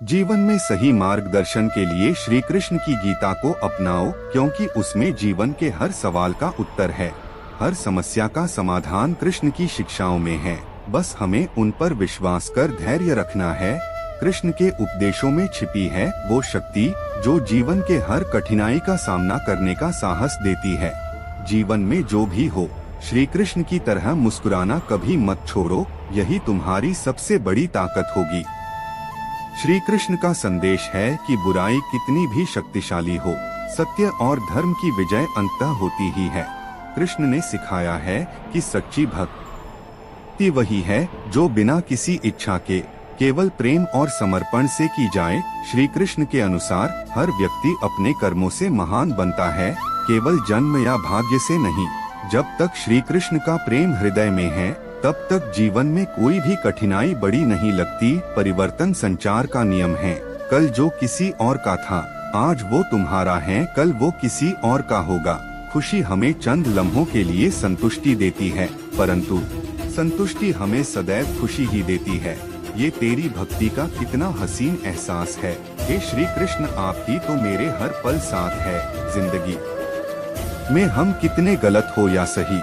जीवन में सही मार्गदर्शन के लिए श्री कृष्ण की गीता को अपनाओ, क्योंकि उसमें जीवन के हर सवाल का उत्तर है। हर समस्या का समाधान कृष्ण की शिक्षाओं में है। बस हमें उन पर विश्वास कर धैर्य रखना है। कृष्ण के उपदेशों में छिपी है वो शक्ति जो जीवन के हर कठिनाई का सामना करने का साहस देती है। जीवन में जो भी हो, श्री कृष्ण की तरह मुस्कुराना कभी मत छोड़ो, यही तुम्हारी सबसे बड़ी ताकत होगी। श्री कृष्ण का संदेश है कि बुराई कितनी भी शक्तिशाली हो, सत्य और धर्म की विजय अंततः होती ही है। कृष्ण ने सिखाया है कि सच्ची भक्ति वही है जो बिना किसी इच्छा के केवल प्रेम और समर्पण से की जाए। श्री कृष्ण के अनुसार हर व्यक्ति अपने कर्मों से महान बनता है, केवल जन्म या भाग्य से नहीं। जब तक श्री कृष्ण का प्रेम हृदय में है, तब तक जीवन में कोई भी कठिनाई बड़ी नहीं लगती। परिवर्तन संचार का नियम है। कल जो किसी और का था, आज वो तुम्हारा है, कल वो किसी और का होगा। खुशी हमें चंद लम्हों के लिए संतुष्टि देती है, परंतु संतुष्टि हमें सदैव खुशी ही देती है। ये तेरी भक्ति का कितना हसीन एहसास है। हे श्री कृष्ण, आपकी तो मेरे हर पल साथ है। जिंदगी में हम कितने गलत हो या सही,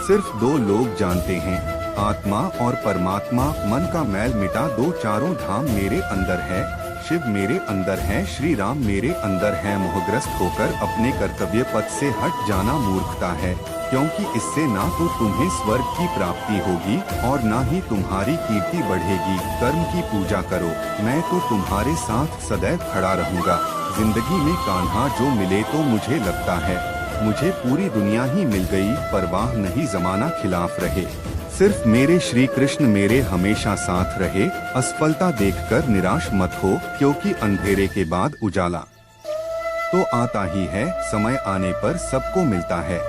सिर्फ दो लोग जानते हैं, आत्मा और परमात्मा। मन का मैल मिटा दो, चारों धाम मेरे अंदर है। शिव मेरे अंदर है, श्री राम मेरे अंदर है। मोहग्रस्त होकर अपने कर्तव्य पथ से हट जाना मूर्खता है, क्योंकि इससे ना तो तुम्हें स्वर्ग की प्राप्ति होगी और ना ही तुम्हारी कीर्ति बढ़ेगी। कर्म की पूजा करो, मैं तो तुम्हारे साथ सदैव खड़ा रहूँगा। जिंदगी में कान्हा जो मिले तो मुझे लगता है मुझे पूरी दुनिया ही मिल गई। परवाह नहीं जमाना खिलाफ रहे, सिर्फ मेरे श्री कृष्ण मेरे हमेशा साथ रहे। असफलता देखकर निराश मत हो, क्योंकि अंधेरे के बाद उजाला तो आता ही है। समय आने पर सबको मिलता है,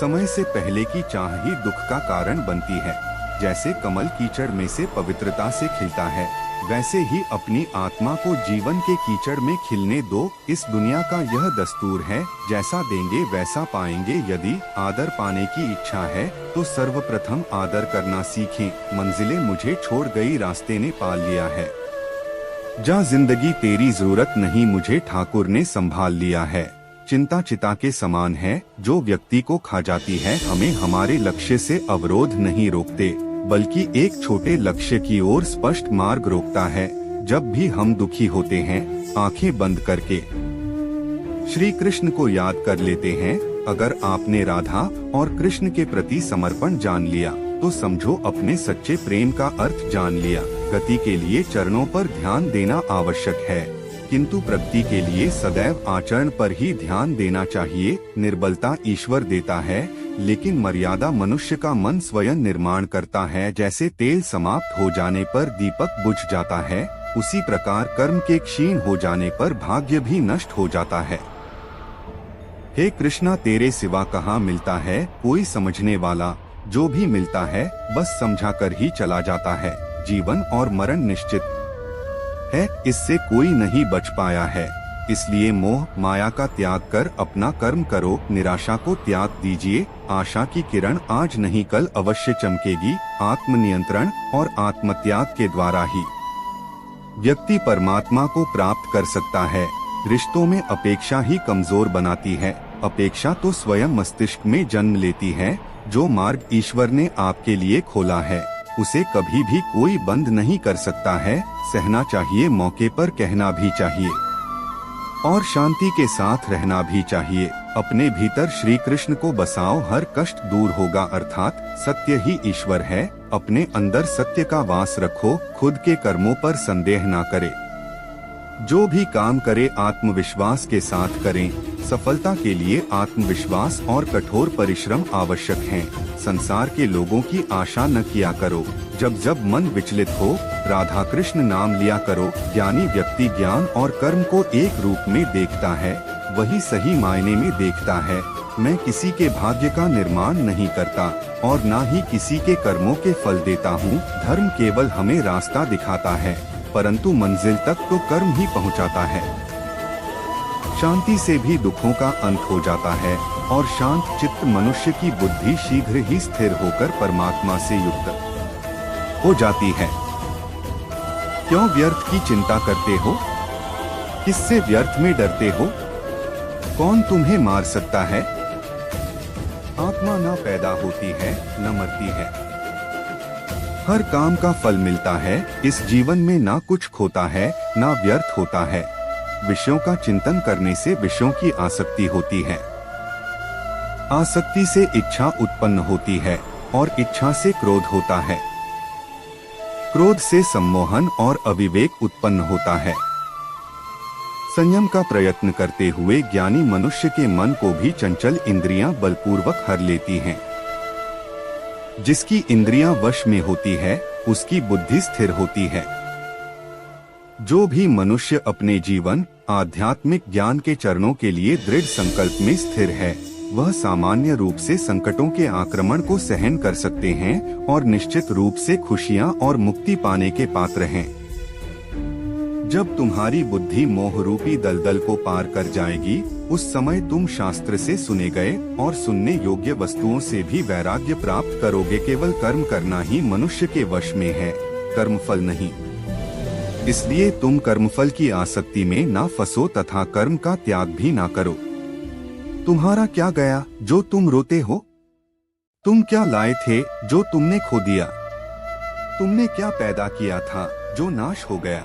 समय से पहले की चाह ही दुख का कारण बनती है। जैसे कमल कीचड़ में से पवित्रता से खिलता है, वैसे ही अपनी आत्मा को जीवन के कीचड़ में खिलने दो। इस दुनिया का यह दस्तूर है, जैसा देंगे वैसा पाएंगे। यदि आदर पाने की इच्छा है तो सर्वप्रथम आदर करना सीखें। मंजिलें मुझे छोड़ गई, रास्ते ने पाल लिया है। जा जिंदगी तेरी जरूरत नहीं, मुझे ठाकुर ने संभाल लिया है। चिंता चिता के समान है, जो व्यक्ति को खा जाती है। हमें हमारे लक्ष्य से अवरोध नहीं रोकते, बल्कि एक छोटे लक्ष्य की ओर स्पष्ट मार्ग रोकता है। जब भी हम दुखी होते हैं, आंखें बंद करके श्री कृष्ण को याद कर लेते हैं। अगर आपने राधा और कृष्ण के प्रति समर्पण जान लिया, तो समझो अपने सच्चे प्रेम का अर्थ जान लिया। गति के लिए चरणों पर ध्यान देना आवश्यक है, किंतु प्रगति के लिए सदैव आचरण पर ही ध्यान देना चाहिए। निर्बलता ईश्वर देता है, लेकिन मर्यादा मनुष्य का मन स्वयं निर्माण करता है। जैसे तेल समाप्त हो जाने पर दीपक बुझ जाता है, उसी प्रकार कर्म के क्षीण हो जाने पर भाग्य भी नष्ट हो जाता है। हे कृष्णा, तेरे सिवा कहाँ मिलता है कोई समझने वाला। जो भी मिलता है बस समझा कर ही चला जाता है। जीवन और मरण निश्चित है, इससे कोई नहीं बच पाया है। इसलिए मोह माया का त्याग कर अपना कर्म करो। निराशा को त्याग दीजिए, आशा की किरण आज नहीं कल अवश्य चमकेगी। आत्मनियंत्रण और आत्मत्याग के द्वारा ही व्यक्ति परमात्मा को प्राप्त कर सकता है। रिश्तों में अपेक्षा ही कमजोर बनाती है। अपेक्षा तो स्वयं मस्तिष्क में जन्म लेती है। जो मार्ग ईश्वर ने आपके लिए खोला है, उसे कभी भी कोई बंद नहीं कर सकता है। सहना चाहिए, मौके पर कहना भी चाहिए और शांति के साथ रहना भी चाहिए। अपने भीतर श्री कृष्ण को बसाओ, हर कष्ट दूर होगा। अर्थात सत्य ही ईश्वर है। अपने अंदर सत्य का वास रखो, खुद के कर्मों पर संदेह ना करे। जो भी काम करे आत्मविश्वास के साथ करें। सफलता के लिए आत्मविश्वास और कठोर परिश्रम आवश्यक हैं। संसार के लोगों की आशा न किया करो। जब जब मन विचलित हो, राधा कृष्ण नाम लिया करो। ज्ञानी व्यक्ति ज्ञान और कर्म को एक रूप में देखता है, वही सही मायने में देखता है। मैं किसी के भाग्य का निर्माण नहीं करता और ना ही किसी के कर्मों के फल देता हूँ। धर्म केवल हमें रास्ता दिखाता है, परंतु मंजिल तक तो कर्म ही पहुँचाता है। शांति से भी दुखों का अंत हो जाता है और शांत चित्त मनुष्य की बुद्धि शीघ्र ही स्थिर होकर परमात्मा से युक्त हो जाती है। क्यों व्यर्थ की चिंता करते हो? किससे व्यर्थ में डरते हो? कौन तुम्हें मार सकता है? आत्मा न पैदा होती है न मरती है। हर काम का फल मिलता है। इस जीवन में ना कुछ खोता है ना व्यर्थ होता है। विषयों का चिंतन करने से विषयों की आसक्ति होती है। आसक्ति से इच्छा उत्पन्न होती है और इच्छा से क्रोध होता है। क्रोध से सम्मोहन और अविवेक उत्पन्न होता है। संयम का प्रयत्न करते हुए ज्ञानी मनुष्य के मन को भी चंचल इंद्रियां बलपूर्वक हर लेती हैं। जिसकी इंद्रियां वश में होती है उसकी बुद्धि स्थिर होती है। जो भी मनुष्य अपने जीवन आध्यात्मिक ज्ञान के चरणों के लिए दृढ़ संकल्प में स्थिर है, वह सामान्य रूप से संकटों के आक्रमण को सहन कर सकते हैं और निश्चित रूप से खुशियां और मुक्ति पाने के पात्र हैं। जब तुम्हारी बुद्धि मोह रूपी दलदल को पार कर जाएगी, उस समय तुम शास्त्र से सुने गए और सुनने योग्य वस्तुओं से भी वैराग्य प्राप्त करोगे। केवल कर्म करना ही मनुष्य के वश में है, कर्मफल नहीं। इसलिए तुम कर्मफल की आसक्ति में ना फंसो तथा कर्म का त्याग भी ना करो। तुम्हारा क्या गया जो तुम रोते हो? तुम क्या लाए थे जो तुमने खो दिया? तुमने क्या पैदा किया था जो नाश हो गया?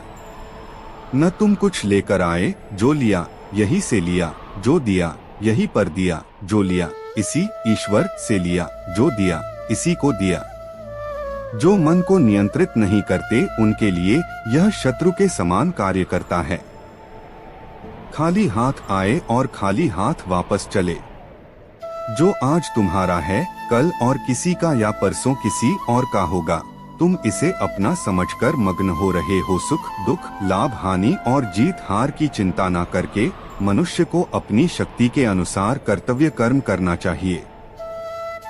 न तुम कुछ लेकर आए, जो लिया यही से लिया, जो दिया यही पर दिया, जो लिया इसी ईश्वर से लिया, जो दिया इसी को दिया। जो मन को नियंत्रित नहीं करते उनके लिए यह शत्रु के समान कार्य करता है। खाली हाथ आए और खाली हाथ वापस चले। जो आज तुम्हारा है कल और किसी का या परसों किसी और का होगा। तुम इसे अपना समझकर मग्न हो रहे हो। सुख दुख लाभ हानि और जीत हार की चिंता न करके मनुष्य को अपनी शक्ति के अनुसार कर्तव्य कर्म करना चाहिए।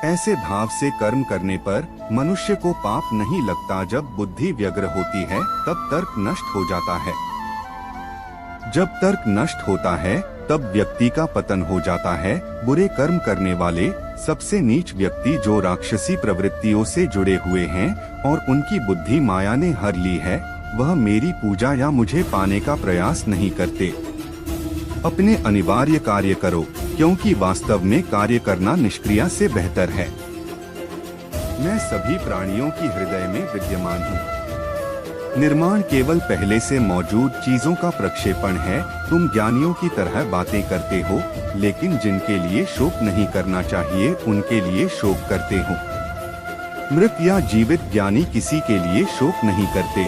ऐसे भाव से कर्म करने पर मनुष्य को पाप नहीं लगता। जब बुद्धि व्यग्र होती है तब तर्क नष्ट हो जाता है। जब तर्क नष्ट होता है तब व्यक्ति का पतन हो जाता है। बुरे कर्म करने वाले सबसे नीच व्यक्ति जो राक्षसी प्रवृत्तियों से जुड़े हुए हैं और उनकी बुद्धि माया ने हर ली है, वह मेरी पूजा या मुझे पाने का प्रयास नहीं करते। अपने अनिवार्य कार्य करो, क्योंकि वास्तव में कार्य करना निष्क्रिया से बेहतर है। मैं सभी प्राणियों की हृदय में विद्यमान हूँ। निर्माण केवल पहले से मौजूद चीजों का प्रक्षेपण है। तुम ज्ञानियों की तरह बातें करते हो, लेकिन जिनके लिए शोक नहीं करना चाहिए उनके लिए शोक करते हो। मृत या जीवित ज्ञानी किसी के लिए शोक नहीं करते।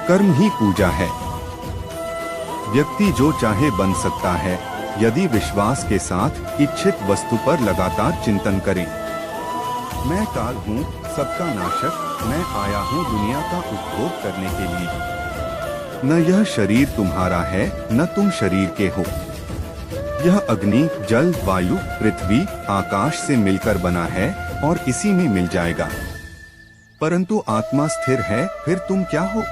कर्म ही पूजा है। व्यक्ति जो चाहे बन सकता है, यदि विश्वास के साथ इच्छित वस्तु पर लगातार चिंतन करें। मैं काल हूँ, सबका नाशक। मैं आया हूँ दुनिया का उपभोग करने के लिए। न यह शरीर तुम्हारा है न तुम शरीर के हो। यह अग्नि जल वायु पृथ्वी आकाश से मिलकर बना है और इसी में मिल जाएगा। परंतु आत्मा स्थिर है, फिर तुम क्या हो?